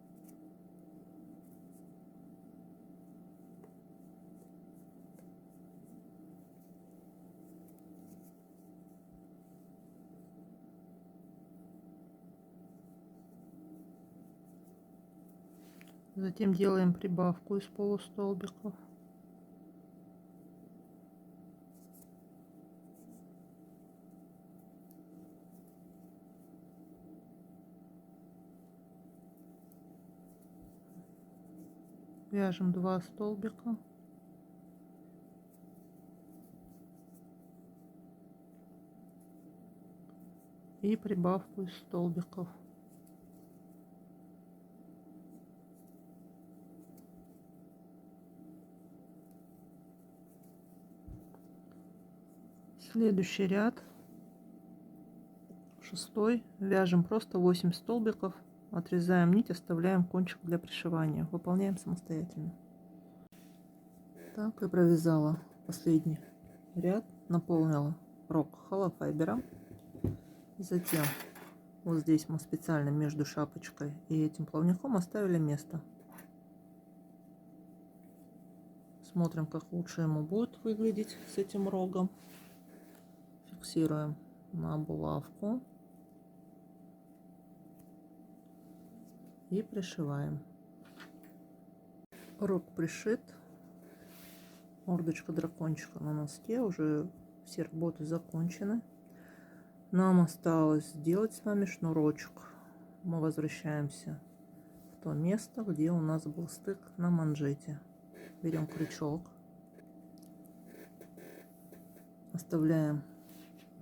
Затем делаем прибавку из полустолбиков. Вяжем 2 столбика. И прибавку из столбиков. Следующий ряд, 6, вяжем просто 8 столбиков, отрезаем нить, оставляем кончик для пришивания. Выполняем самостоятельно. Так, и провязала последний ряд, наполнила рог холофайбером. Затем вот здесь мы специально между шапочкой и этим плавником оставили место. Смотрим, как лучше ему будет выглядеть с этим рогом. Фиксируем на булавку и пришиваем. Рог пришит, мордочка дракончика на носке, уже все работы закончены. Нам осталось сделать с вами шнурочек. Мы возвращаемся в то место, где у нас был стык на манжете. Берем крючок, оставляем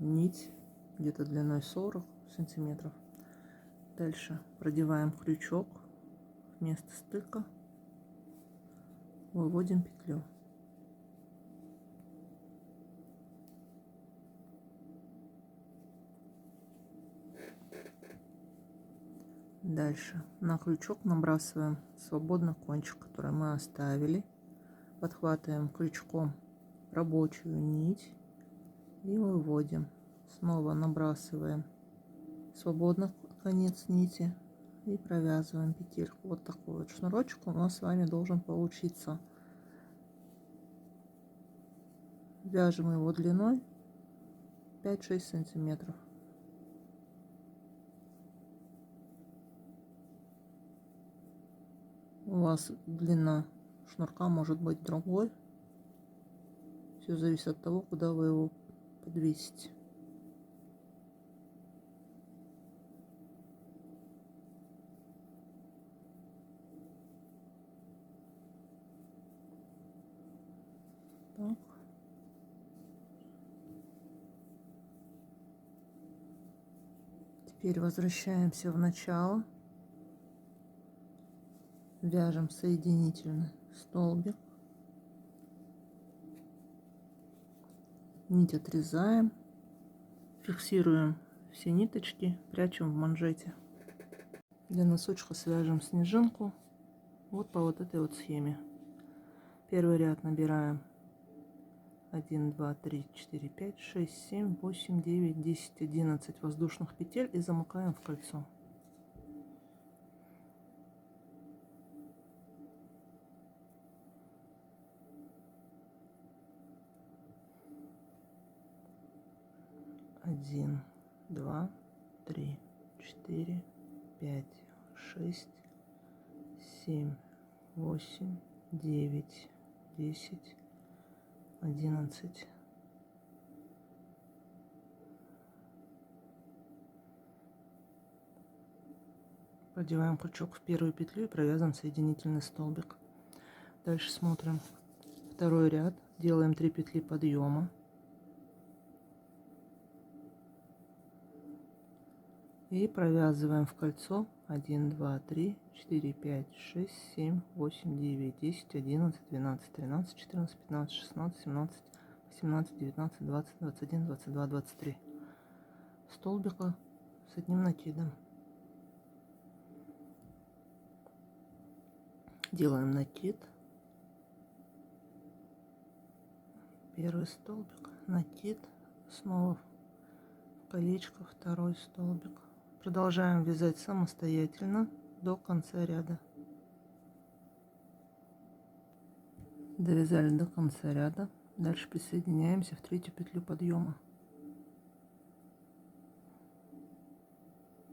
нить где-то длиной 40 сантиметров. Дальше продеваем крючок в место стыка, выводим петлю. Дальше на крючок набрасываем свободный кончик, который мы оставили, подхватываем крючком рабочую нить и выводим. Снова набрасываем свободный конец нити и провязываем петельку. Вот такой вот шнурочек у нас с вами должен получиться. Вяжем его длиной 5-6 сантиметров. У вас длина шнурка может быть другой. Все зависит от того, куда вы его подвесите. Так. Теперь возвращаемся в начало. Вяжем соединительный столбик. Нить отрезаем. Фиксируем все ниточки, прячем в манжете. Для носочка свяжем снежинку вот по вот этой вот схеме. Первый ряд набираем 1, 2, 3, 4, 5, 6, 7, 8, 9, 10, 11 воздушных петель и замыкаем в кольцо. Один, два, три, 4, 5, 6, 7, 8, 9, 10, 11. Продеваем крючок в первую петлю и провязываем соединительный столбик. Дальше смотрим второй ряд, делаем 3 петли подъема, И провязываем в кольцо 1, 2, 3, 4, 5, 6, 7, 8, 9, 10, 11, 12, 13, 14, 15, 16, 17, 18, 19, 20, 21, 22, 23 столбика с одним накидом. Делаем накид. Первый столбик, накид, снова в колечко, второй столбик. Продолжаем вязать самостоятельно до конца ряда. Довязали до конца ряда. Дальше присоединяемся в третью петлю подъема.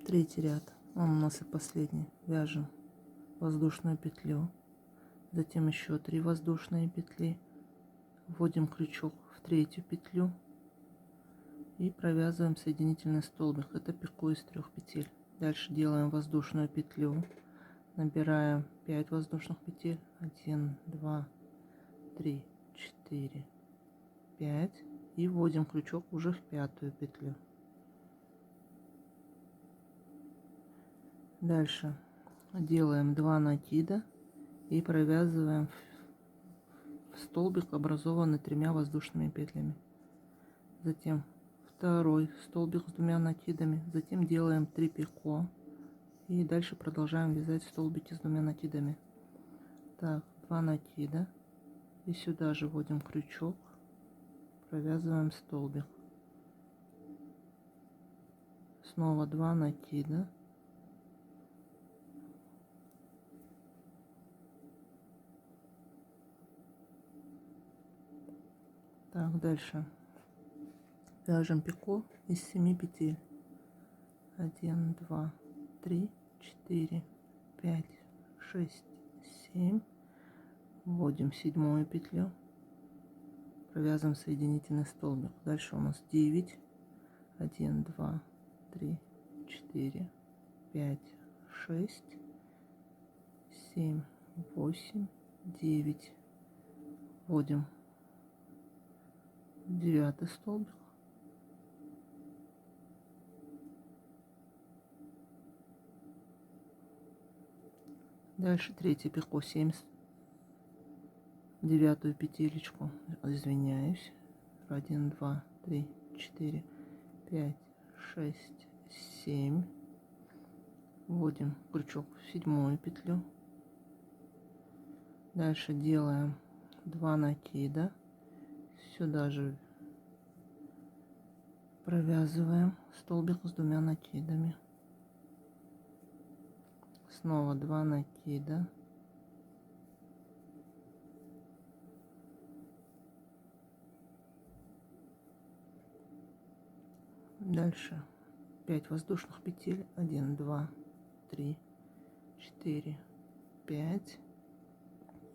Третий ряд, он у нас и последний. Вяжем воздушную петлю, затем еще 3 воздушные петли, вводим крючок в третью петлю и провязываем соединительный столбик. Это пико из 3 петель. Дальше делаем воздушную петлю, набираем 5 воздушных петель, 1, 2, 3, 4, 5 и вводим крючок уже в пятую петлю. Дальше делаем 2 накида и провязываем в столбик, образованный 3 воздушными петлями. Затем второй столбик с 2 накидами, затем делаем 3 пико и дальше продолжаем вязать столбики с 2 накидами. Так, 2 накида и сюда же вводим крючок, провязываем столбик, снова 2 накида, так, дальше вяжем пико из 7 петель, 1, 2, 3, 4, 5, 6, 7, вводим 7 петлю, провязываем соединительный столбик. Дальше у нас 9, 1, 2, 3, 4, 5, 6, 7, 8, 9, вводим 9 столбик, дальше третье пико 7, 9 петелечку, извиняюсь, 1, 2, 3, 4, 5, 6, 7, вводим крючок в 7 петлю, дальше делаем 2 накида, сюда же провязываем столбик с 2 накидами, снова 2 накида, дальше 5 воздушных петель, 1, 2, 3, 4, 5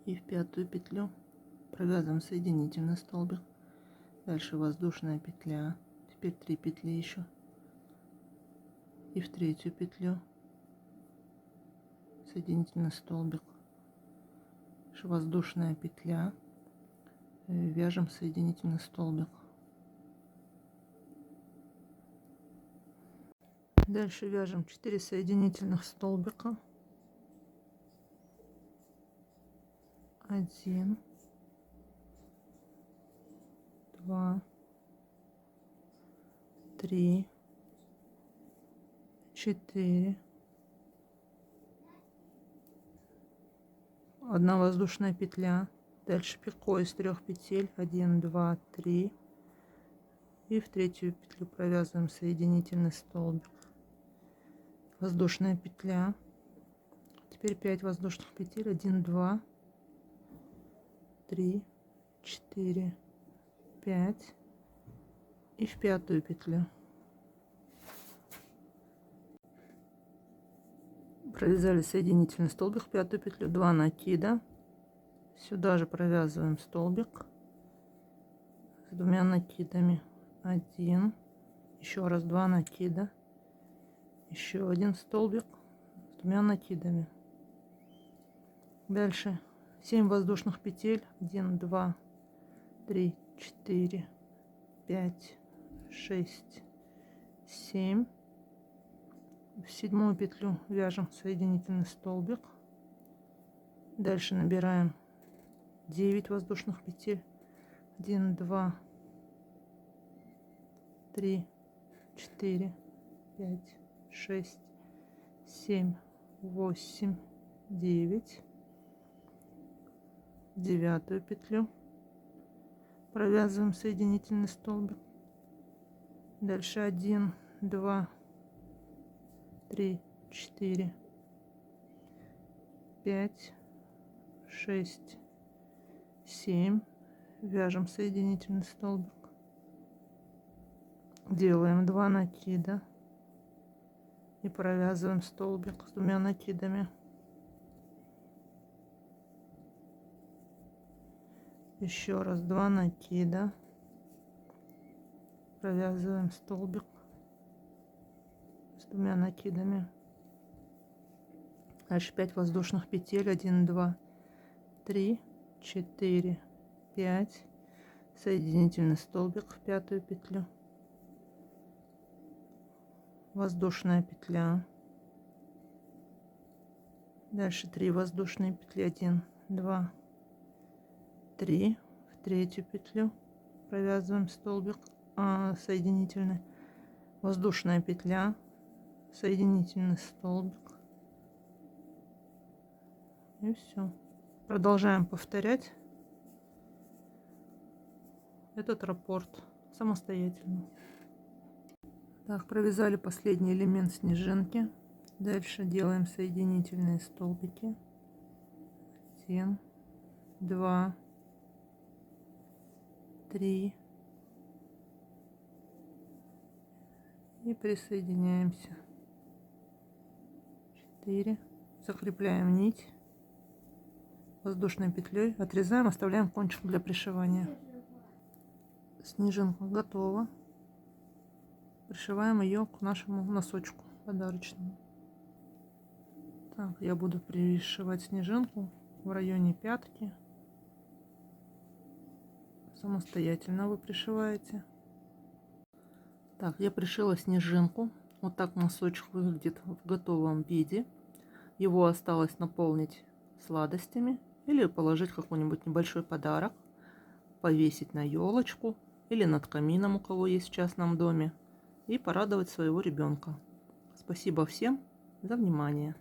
и в пятую петлю провязываем соединительный столбик, дальше воздушная петля, теперь 3 петли еще и в третью петлю соединительный столбик, воздушная петля, вяжем соединительный столбик. Дальше вяжем 4 соединительных столбика, 1, 2, 3, 4, 1 воздушная петля, дальше пико из 3 петель, 1, 2, 3 и в третью петлю провязываем соединительный столбик, воздушная петля, теперь 5 воздушных петель, 1, 2, 3, 4, 5 и в пятую петлю. Провязали соединительный столбик в пятую петлю, 2 накида, сюда же провязываем столбик с 2 накидами, 1, еще раз 2 накида, еще 1 столбик с 2 накидами, дальше 7 воздушных петель, 1, 2, 3, 4, 5, 6, 7, В 7-ю петлю вяжем соединительный столбик. Дальше набираем 9 воздушных петель. 1, 2, 3, 4, 5, 6, 7, 8, 9. 9-ю петлю провязываем соединительный столбик. Дальше 1, 2, 3, 4, 5, 6, 7. Вяжем соединительный столбик. Делаем 2 накида и провязываем столбик с 2 накидами. Еще раз 2 накида, провязываем столбик с 2 накидами. Дальше 5 воздушных петель. 1, 2, 3, 4, 5. Соединительный столбик в 5-ю петлю. Воздушная петля. Дальше 3 воздушные петли. 1, 2, 3. В 3-ю петлю провязываем столбик соединительный. Воздушная петля, соединительный столбик. И все. Продолжаем повторять этот раппорт самостоятельно. Так, провязали последний элемент снежинки. Дальше делаем соединительные столбики. 1, 2, 3. И присоединяемся. 4. Закрепляем нить воздушной петлей. Отрезаем, оставляем кончик для пришивания. Снежинка готова. Пришиваем ее к нашему носочку подарочному. Так, я буду пришивать снежинку в районе пятки. Самостоятельно вы пришиваете. Так, я пришила снежинку. Вот так носочек выглядит в готовом виде. Его осталось наполнить сладостями или положить какой-нибудь небольшой подарок, повесить на елочку или над камином, у кого есть в частном доме, и порадовать своего ребенка. Спасибо всем за внимание.